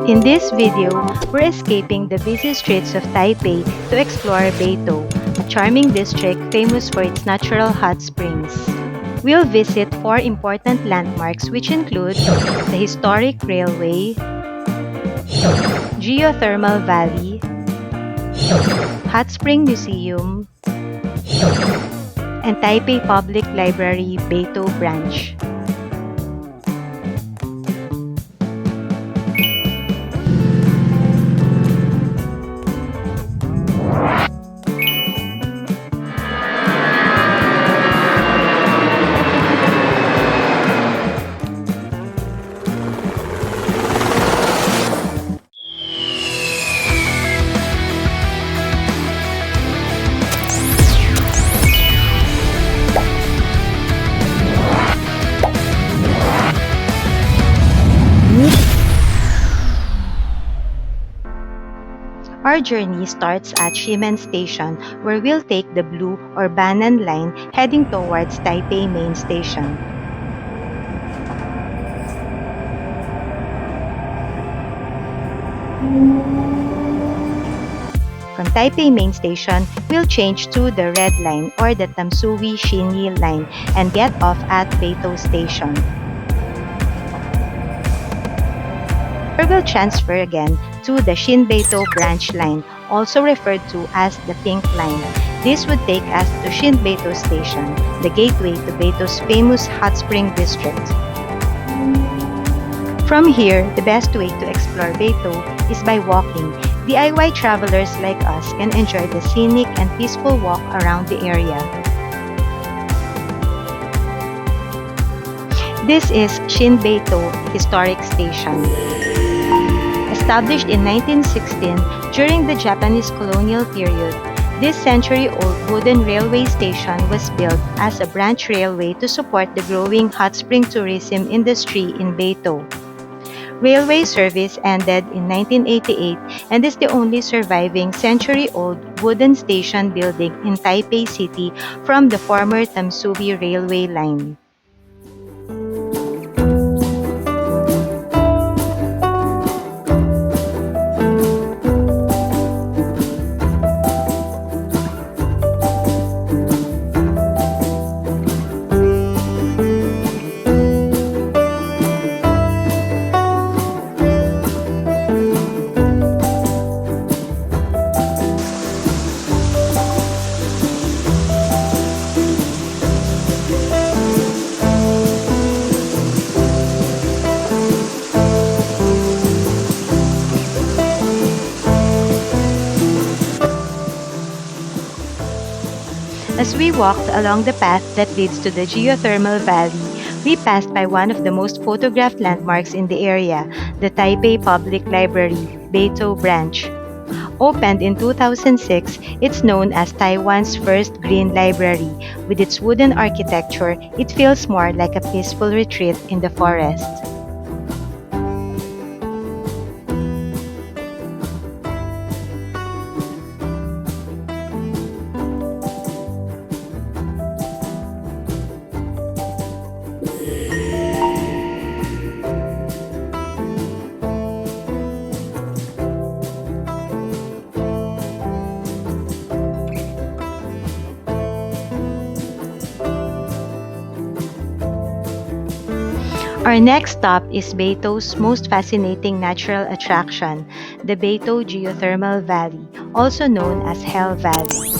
In this video, we're escaping the busy streets of Taipei to explore Beitou, a charming district famous for its natural hot springs. We'll visit 4 important landmarks which include the Historic Railway, Geothermal Valley, Hot Spring Museum, and Taipei Public Library Beitou Branch. Our journey starts at Shimen Station, where we'll take the blue or Banan line heading towards Taipei Main Station. From Taipei Main Station, we'll change to the red line or the Tamsui Shinyi line and get off at Beitou Station. Or we'll transfer again to the Shinbeitou branch line, also referred to as the Pink Line. This would take us to Shinbeitou Station, the gateway to Beitou's famous hot spring district. From here, the best way to explore Beitou is by walking. DIY travelers like us can enjoy the scenic and peaceful walk around the area. This is Shinbeitou Historic Station. Established in 1916 during the Japanese colonial period, this century-old wooden railway station was built as a branch railway to support the growing hot spring tourism industry in Beitou. Railway service ended in 1988 and is the only surviving century-old wooden station building in Taipei City from the former Tamsui Railway line. As we walked along the path that leads to the Geothermal Valley, we passed by one of the most photographed landmarks in the area, the Taipei Public Library, Beitou Branch. Opened in 2006, it's known as Taiwan's first green library. With its wooden architecture, it feels more like a peaceful retreat in the forest. Our next stop is Beitou's most fascinating natural attraction, the Beitou Geothermal Valley, also known as Hell Valley.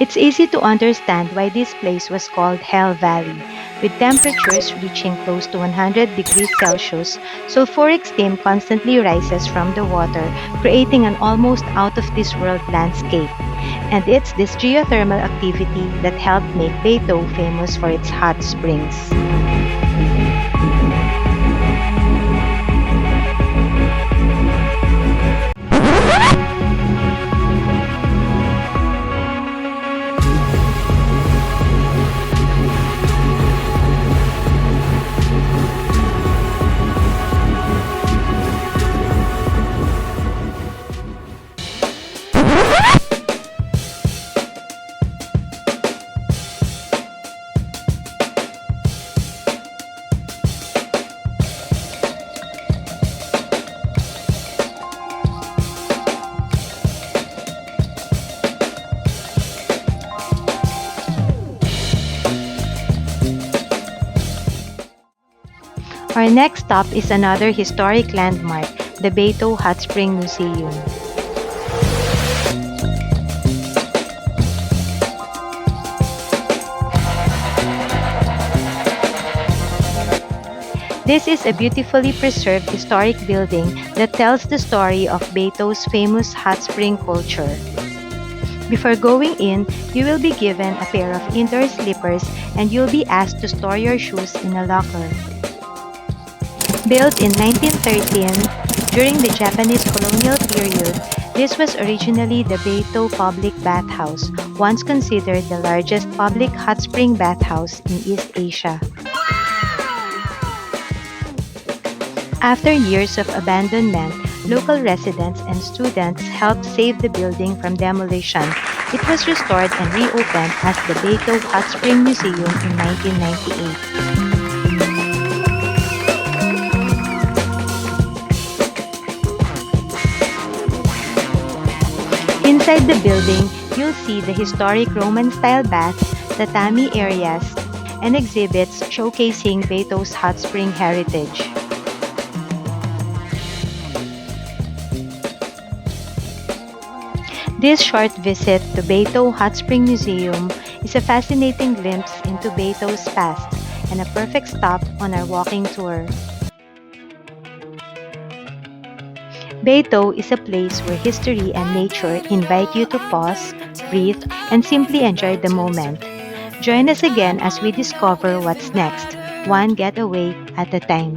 It's easy to understand why this place was called Hell Valley. With temperatures reaching close to 100 degrees Celsius, sulfuric steam constantly rises from the water, creating an almost out-of-this-world landscape. And it's this geothermal activity that helped make Beitou famous for its hot springs. Our next stop is another historic landmark, the Beitou Hot Spring Museum. This is a beautifully preserved historic building that tells the story of Beitou's famous hot spring culture. Before going in, you will be given a pair of indoor slippers and you'll be asked to store your shoes in a locker. Built in 1913, during the Japanese colonial period, this was originally the Beitou Public Bathhouse, once considered the largest public hot spring bathhouse in East Asia. After years of abandonment, local residents and students helped save the building from demolition. It was restored and reopened as the Beitou Hot Spring Museum in 1998. Inside the building, you'll see the historic Roman-style baths, tatami areas, and exhibits showcasing Beitou's hot spring heritage. This short visit to Beitou Hot Spring Museum is a fascinating glimpse into Beitou's past and a perfect stop on our walking tour. Beitou is a place where history and nature invite you to pause, breathe, and simply enjoy the moment. Join us again as we discover what's next, one getaway at a time.